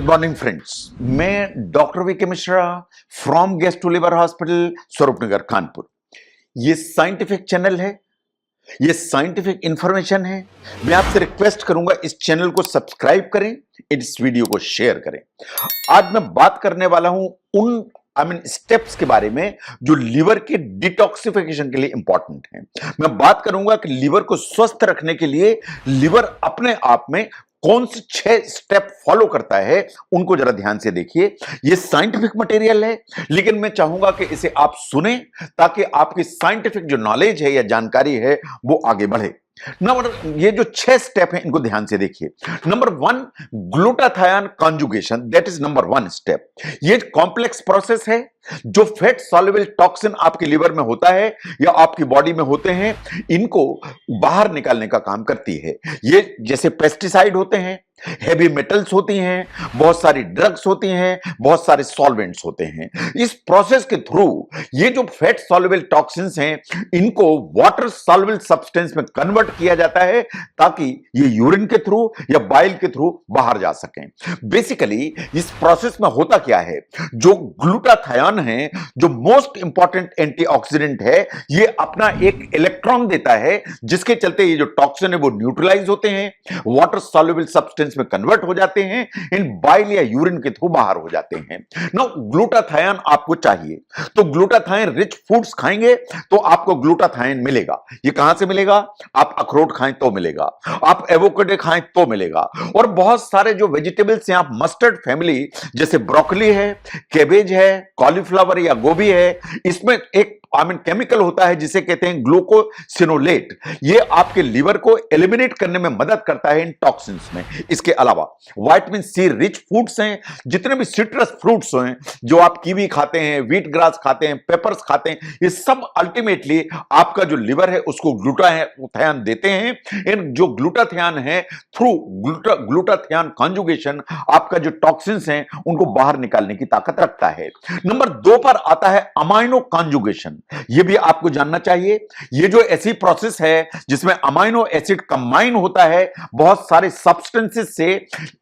Good morning friends, मैं doctor V K Mishra from gastro liver hospital Swarupnagar Kanpur. ये scientific channel है, ये साइंटिफिक इंफॉर्मेशन है। मैं आपसे रिक्वेस्ट करूंगा इस चैनल को सब्सक्राइब करें, इस वीडियो को शेयर करें। आज मैं बात करने वाला हूं उन स्टेप्स के बारे में जो लिवर के डिटॉक्सिफिकेशन के लिए इंपॉर्टेंट हैं। मैं बात करूंगा कि लिवर को स्वस्थ रखने के लिए लिवर अपने आप में कौन से 6 स्टेप फॉलो करता है, उनको जरा ध्यान से देखिए। ये साइंटिफिक मटेरियल है, लेकिन मैं चाहूंगा कि इसे आप सुने ताकि आपकी साइंटिफिक जो नॉलेज है या जानकारी है वो आगे बढ़े। ये जो 6 स्टेप हैं इनको ध्यान से देखिए। Number 1, glutathione conjugation, that is number 1 step. ये कॉम्प्लेक्स प्रोसेस है जो फैट सॉल्युबल टॉक्सिन आपके लिवर में होता है या आपकी बॉडी में होते हैं, इनको बाहर निकालने का काम करती है। ये जैसे पेस्टिसाइड होते हैं, हेवी मेटल्स होती हैं, बहुत सारी ड्रग्स होती हैं, बहुत सारे सॉल्वेंट्स होते हैं। इस प्रोसेस के थ्रू ये जो फैट सॉल्युबल टॉक्सिन्स हैं, इनको वाटर सॉल्युबल सब्सटेंस में कन्वर्ट किया जाता है ताकि ये यूरिन के थ्रू या बाइल के थ्रू बाहर जा सकें। बेसिकली इस प्रोसेस में होता क्या है, जो ग्लूटाथायोन है, जो मोस्ट इंपॉर्टेंट एंटीऑक्सीडेंट है, ये अपना एक इलेक्ट्रॉन देता है जिसके चलते ये जो टॉक्सिन है वो न्यूट्रलाइज होते हैं, वाटर सॉल्युबल सब्सटेंस में कन्वर्ट हो जाते हैं, इन बाइल या यूरिन के थ्रू बाहर हो जाते हैं। नाउ ग्लूटाथायोन आपको चाहिए तो ग्लूटाथायोन रिच फूड्स खाएंगे तो आपको ग्लूटाथायोन मिलेगा। ये कहां से मिलेगा? आप अखरोट खाएं तो मिलेगा, आप एवोकाडो खाएं तो मिलेगा, और बहुत सारे जो वेजिटेबल्स हैं, आप मस्टर्ड फैमिली जैसे ब्रोकली है, कैबेज है, कॉलीफ्लावर या गोभी है, इसमें एक केमिकल होता है जिसे कहते हैं ग्लूकोसिनोलेट। ये आपके लिवर को एलिमिनेट करने में मदद करता है इन टॉक्सिन्स में। इसके अलावा विटामिन सी रिच फूड्स हैं, जितने भी सिट्रस फ्रूट्स हैं, जो आप कीवी खाते हैं, व्हीट ग्रास खाते हैं, पेपर्स खाते हैं, ये सब अल्टीमेटली आपका जो लिवर है उसको ग्लूटाथायोन देते हैं। इन जो ग्लूटाथायोन है, थ्रू ग्लूटाथायोन कॉन्जुगेशन आपका जो टॉक्सिन्स हैं उनको बाहर निकालने की ताकत रखता है। नंबर 2 पर आता है अमाइनो कॉन्जुगेशन। ये भी आपको जानना चाहिए। ये जो ऐसी प्रोसेस है जिसमें अमाइनो एसिड कंबाइन होता है बहुत सारे सब्सटेंसेस से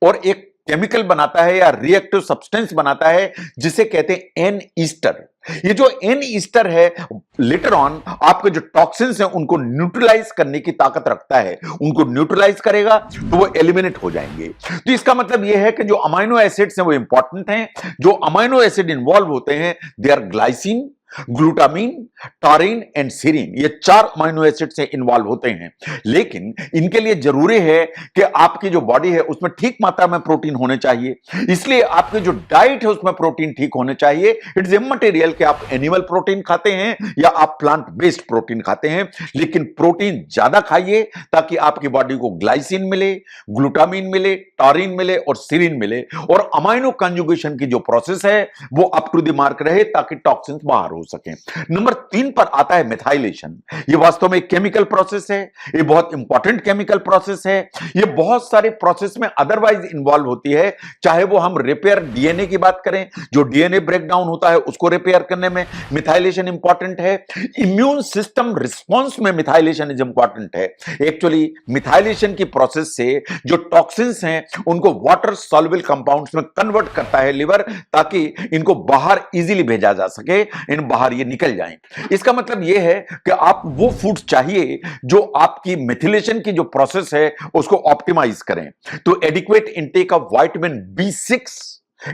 और एक केमिकल बनाता है या रिएक्टिव सब्सटेंस बनाता है जिसे कहते हैं एन ईस्टर। ये जो एन ईस्टर है, लेटर ऑन आपके जो टॉक्सिन्स हैं उनको न्यूट्रलाइज करने की ताकत रखता है। उनको न्यूट्रलाइज करेगा तो वो एलिमिनेट हो जाएंगे। तो इसका मतलब ये है कि जो अमाइनो एसिड्स हैं वो इंपॉर्टेंट हैं। जो अमाइनो एसिड इन्वॉल्व होते हैं, they are glycine, glutamine, taurine and serine. ये 4 अमाइनो एसिड से इन्वॉल्व होते हैं, लेकिन इनके लिए जरूरी है कि आपकी जो बॉडी है उसमें ठीक मात्रा में प्रोटीन होने चाहिए। इसलिए आपकी जो डाइट है उसमें प्रोटीन ठीक होने चाहिए। इट्स इमैटेरियल कि आप एनिमल प्रोटीन खाते हैं या आप प्लांट बेस्ड प्रोटीन खाते हैं, लेकिन प्रोटीन ज्यादा खाइए ताकि आपकी बॉडी को ग्लाइसिन मिले, ग्लूटामीन मिले, टॉरिन मिले और सीरीन मिले, और अमाइनो कंजुगेशन की जो प्रोसेस है वो अप टू द मार्क रहे ताकि टॉक्सिन्स बाहर हो सके। नंबर 3 पर आता है मिथाइलेशन। ये वास्तव में एक केमिकल प्रोसेस है, ये बहुत इंपॉर्टेंट केमिकल प्रोसेस है। ये बहुत सारे प्रोसेस में अदरवाइज इन्वॉल्व होती है, चाहे वो हम रिपेयर डीएनए की बात करें, जो डीएनए ब्रेकडाउन होता है उसको रिपेयर करने में मिथाइलेशन इंपॉर्टेंट है। इम्यून सिस्टम रिस्पॉन्स में मिथाइलेशन इज इंपॉर्टेंट है। एक्चुअली मिथाइलेशन की प्रोसेस से जो टॉक्सिन्स हैं उनको वाटर सॉल्युबल कंपाउंड्स में कन्वर्ट करता है लिवर, ताकि इनको बाहर इजीली भेजा जा सके, इन बाहर ये निकल जाएं। इसका मतलब ये है कि आप वो फूड चाहिए जो आपकी मिथिलेशन की जो प्रोसेस है उसको ऑप्टिमाइज करें। तो adequate intake of vitamin B6,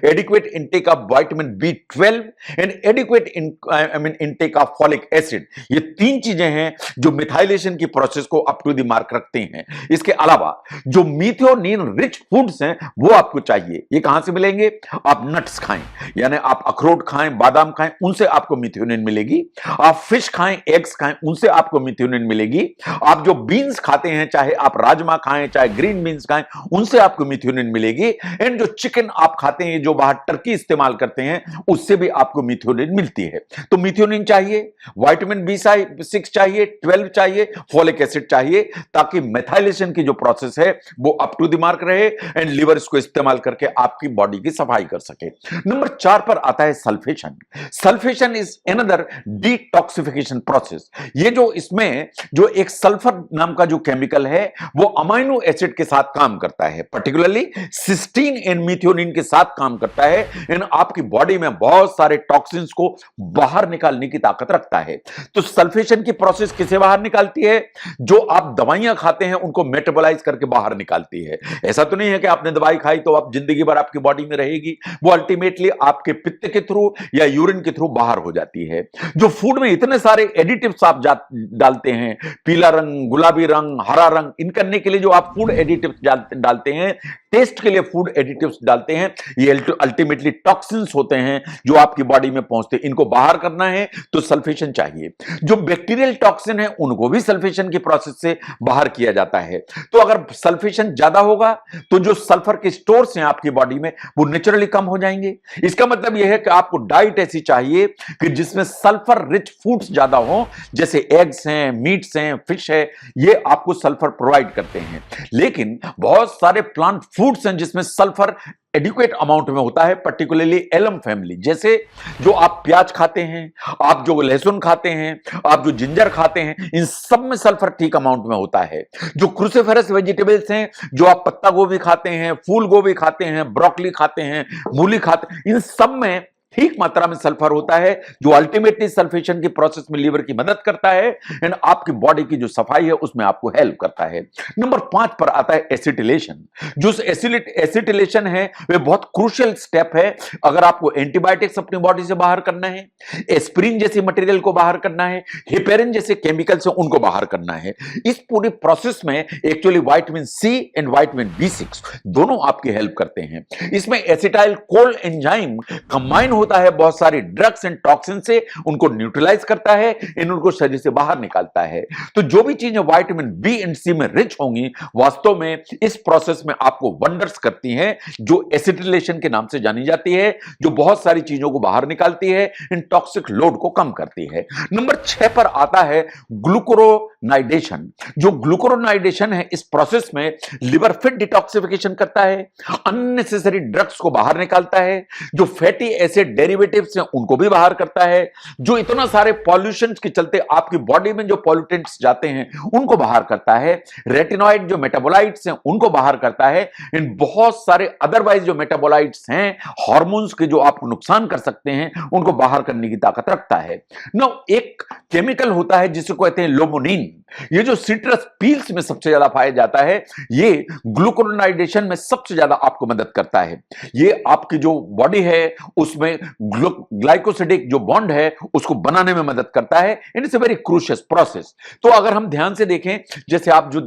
adequate intake of vitamin B12 and adequate intake of folic acid, ये 3 चीजें हैं जो मिथाइलेशन की प्रोसेस को अप टू द मार्क रखते हैं। इसके अलावा जो मिथ्योनिन रिच फूड्स हैं वो आपको चाहिए। ये कहां से मिलेंगे? आप नट्स खाएं, यानी आप अखरोट खाएं, बादाम खाएं, उनसे आपको मिथ्योनिन मिलेगी। आप फिश खाएं, एग्स खाएं, उनसे आपको मिथ्योनिन मिलेगी। आप जो बीन्स खाते हैं, चाहे आप राजमा खाएं, चाहे ग्रीन बीन्स खाएं, उनसे आपको मिथ्योनिन मिलेगी। एंड जो चिकन आप खाते हैं, हैं, जो बाहर टर्की इस्तेमाल करते हैं, उससे भी आपको मिथ्योनिन मिलती है। तो मिथ्योनिन चाहिए, विटामिन B6 चाहिए, 12 चाहिए, फोलिक एसिड चाहिए, ताकि मेथाइलेशन की जो प्रोसेस है वो अप टू द मार्क रहे एंड लिवर इसको इस्तेमाल करके आपकी बॉडी की सफाई कर सके। नंबर 4 पर आता है sulphation. Sulphation is another detoxification process. ये जो इसमें जो एक सल्फर नाम का जो केमिकल है वो अमाइनो एसिड के साथ काम करता है, पर्टिकुलरली सिस्टीन एंड मिथ्योनिन के साथ काम करता है एंड आपकी बॉडी में बहुत सारे टॉक्सिन्स को बाहर निकालने की ताकत रखता है। तो सल्फेशन की प्रोसेस किसे बाहर निकालती है? जो आप दवाइयां खाते हैं उनको मेटाबोलाइज करके बाहर निकालती है। ऐसा तो नहीं है कि आपने दवाई खाई तो आप जिंदगी भर आपकी बॉडी में रहेगी, वो अल्टीमेटली आपके पित्त के थ्रू या यूरिन के थ्रू बाहर हो जाती है। जो फूड में इतने सारे एडिटिव्स आप डालते हैं, पीला रंग, गुलाबी रंग, हरा रंग, इन करने के लिए जो आप फूड एडिटिव्स डालते हैं, टेस्ट के लिए फूड एडिटिव्स डालते हैं, ये अल्टीमेटली टॉक्सिन्स होते हैं जो आपकी बॉडी में पहुंचते हैं। इनको बाहर करना है तो सल्फेशन चाहिए। जो बैक्टीरियल टॉक्सिन है उनको भी सल्फेशन की प्रोसेस से बाहर किया जाता है। तो अगर सल्फेशन ज्यादा होगा तो जो सल्फर के स्टोर्स हैं आपकी बॉडी में वो नेचुरली कम हो जाएंगे। इसका मतलब यह है कि आपको डाइट ऐसी चाहिए कि जिसमें सल्फर रिच फूड्स ज्यादा हो, जैसे एग्स हैं, मीट्स हैं, फिश है, ये आपको सल्फर प्रोवाइड करते हैं। लेकिन बहुत सारे प्लांट फूड्स हैं जिसमें सल्फर एडिक्वेट अमाउंट में होता है, पर्टिकुलरली एलम फैमिली, जैसे जो आप प्याज खाते हैं, आप जो लहसुन खाते हैं, आप जो जिंजर खाते हैं, इन सब में सल्फर ठीक अमाउंट में होता है। जो क्रूसिफेरस वेजिटेबल्स हैं, जो आप पत्ता गोभी खाते हैं, फूल गोभी खाते हैं, ब्रोकली खाते हैं, मूली खाते हैं, इन सब में ठीक मात्रा में सल्फर होता है, जो अल्टीमेटली सल्फेशन की प्रोसेस में लीवर की मदद करता है एंड आपकी बॉडी की जो सफाई है उसमें आपको हेल्प करता है। नंबर 5 पर आता है एसिटिलेशन। जो एसिटिलेशन है वह बहुत क्रूशियल स्टेप है। अगर आपको एंटीबायोटिक्स अपनी बॉडी से बाहर करना है, एस्पिरिन जैसी मटेरियल को बाहर करना है, हेपेरिन जैसे केमिकल्स हैं उनको बाहर करना है, इस पूरी प्रोसेस में actually vitamin C and vitamin B6 दोनों आपकी हेल्प करते हैं। इसमें एसिटाइल कोल एंजाइम कंबाइन होता है बहुत सारी ड्रग्स एंड टॉक्सिन से, उनको न्यूट्रलाइज करता है, उनको शरीर से बाहर निकालता है। तो जो भी चीजें विटामिन B एंड C में रिच होंगी वास्तव में इस प्रोसेस में आपको वंडर्स करती हैं, जो एसिटिलेशन के नाम से जानी जाती है, जो बहुत सारी चीजों को बाहर निकालती है, इन टॉक्सिक लोड को कम करती है। नंबर 6 पर आता है ग्लूकुरोनाइडेशन। जो ग्लूकुरोनाइडेशन है इस प्रोसेस में लिवर फिट डिटॉक्सिफिकेशन करता है, अननेसेसरी ड्रग्स को बाहर निकालता है, जो फैटी एसिड डेरिवेटिव्स हैं उनको भी बाहर करता है, जो इतना सारे पॉल्यूशंस के चलते आपकी बॉडी में जो पॉल्यूटेंट्स जाते हैं उनको बाहर करता है, रेटिनॉइड जो मेटाबोलाइट्स हैं उनको बाहर करता है, इन बहुत सारे अदरवाइज जो मेटाबोलाइट्स हैं, हार्मोन्स के जो आपको नुकसान कर सकते हैं, उनको बाहर करने की ताकत रखता है। नो, एक केमिकल होता है जिसे कहते हैं लोमोनिन। ये जो सिट्रस पील्स में सबसे ज्यादा पाया जाता है, ये ग्लूकुरोनाइडेशन में सबसे ज्यादा आपको मदद करता है। ये आपकी जो बॉडी है उसमें ग्लाइकोसिडिक जो बॉन्ड है उसको बनाने में मदद करता है। It's a very crucial process. तो अगर हम ध्यान से देखें, जैसे आप जो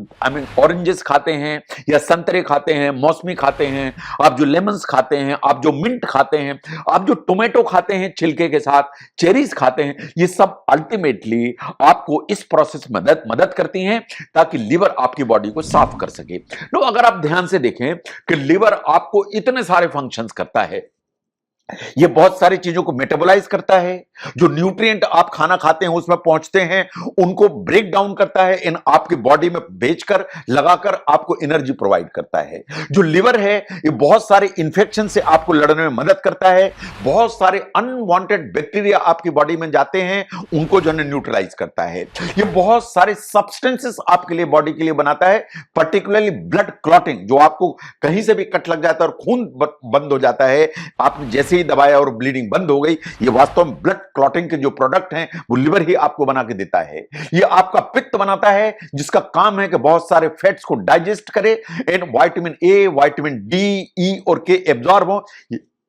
ऑरेंजेस खाते हैं या संतरे खाते हैं, मौसमी खाते हैं, आप जो लेमन्स खाते हैं, आप जो मिंट खाते हैं, आप जो टोमेटो खाते हैं छिलके के साथ, चेरीज खाते हैं, ये सब अल्टीमेटली आपको इस प्रोसेस में मदद करती हैं ताकि लिवर आपकी बॉडी को साफ कर सके। तो अगर आप ध्यान से देखें कि लिवर आपको इतने सारे फंक्शंस करता है, ये बहुत सारी चीजों को मेटाबोलाइज करता है, जो न्यूट्रिएंट आप खाना खाते हैं उसमें पहुंचते हैं उनको ब्रेक डाउन करता है, इन आपकी बॉडी में भेजकर लगाकर आपको एनर्जी प्रोवाइड करता है। जो लिवर है ये बहुत सारे इंफेक्शन से आपको लड़ने में मदद करता है, बहुत सारे अनवांटेड बैक्टीरिया आपकी बॉडी में जाते हैं उनको जो है न्यूट्रलाइज करता है। ये बहुत सारे सब्सटेंसेस आपके लिए बॉडी के लिए बनाता है, पर्टिकुलरली ब्लड क्लॉटिंग, जो आपको कहीं से भी कट लग जाता है और खून बंद हो जाता है, आपने जैसे दबाया और ब्लीडिंग बंद हो गई, ये वास्तव में ब्लड क्लॉटिंग के जो प्रोडक्ट हैं वो लिवर ही आपको बना के देता है। ये आपका पित्त बनाता है जिसका काम है कि बहुत सारे फैट्स को डाइजेस्ट करे and vitamin A, vitamin D, E और K एब्जॉर्ब हो।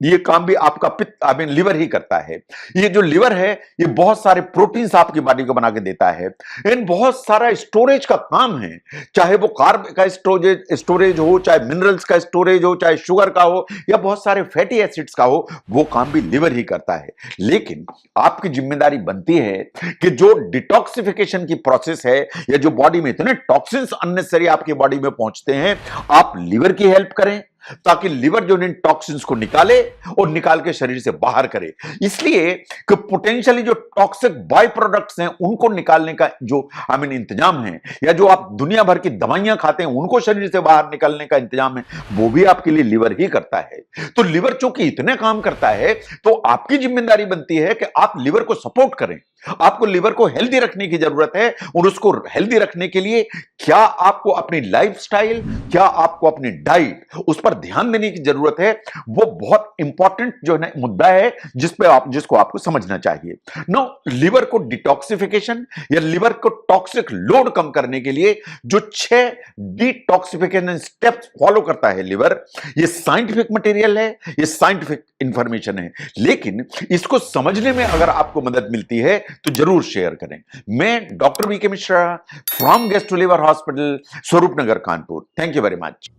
ये काम भी आपका पित्त लिवर ही करता है। ये जो लिवर है ये बहुत सारे प्रोटीन्स आपकी बॉडी को बना के देता है, इन बहुत सारा स्टोरेज का काम है, चाहे वो कार्ब का स्टोरेज हो, चाहे मिनरल्स का स्टोरेज हो, चाहे शुगर का हो या बहुत सारे फैटी एसिड्स का हो, वो काम भी लिवर ही करता है। लेकिन आपकी जिम्मेदारी बनती है कि जो डिटॉक्सिफिकेशन की प्रोसेस है या जो बॉडी में इतने टॉक्सिन्स अननेसेसरी आपकी बॉडी में पहुंचते हैं, आप लिवर की हेल्प करें, ताकि लिवर जो इन टॉक्सिन्स को निकाले और निकाल के शरीर से बाहर करे। इसलिए कि पोटेंशियली जो टॉक्सिक बाय प्रोडक्ट्स हैं उनको निकालने का जो इंतजाम है, या जो आप दुनिया भर की दवाइयां खाते हैं उनको शरीर से बाहर निकालने का इंतजाम है, वो भी आपके लिए लिवर ही करता है। तो लिवर चूंकि इतने काम करता है, तो आपकी जिम्मेदारी बनती है कि आप लिवर को सपोर्ट करें। आपको लिवर को हेल्दी रखने की जरूरत है, और उसको हेल्दी रखने के लिए क्या आपको अपनी लाइफस्टाइल, क्या आपको अपनी डाइट, उस पर ध्यान देने की जरूरत है। वो बहुत इंपॉर्टेंट जो है मुद्दा है जिसको आपको समझना चाहिए। नो, लिवर को डिटॉक्सिफिकेशन या लिवर को टॉक्सिक लोड कम करने के लिए जो 6 डिटॉक्सिफिकेशन स्टेप्स फॉलो करता है लिवर, ये साइंटिफिक मटेरियल है, ये साइंटिफिक इंफॉर्मेशन है, लेकिन इसको समझने में अगर आपको मदद मिलती है तो जरूर शेयर करें। मैं doctor V K Mishra from gastro liver hospital, Swaroop Nagar, Kanpur. Thank you very much.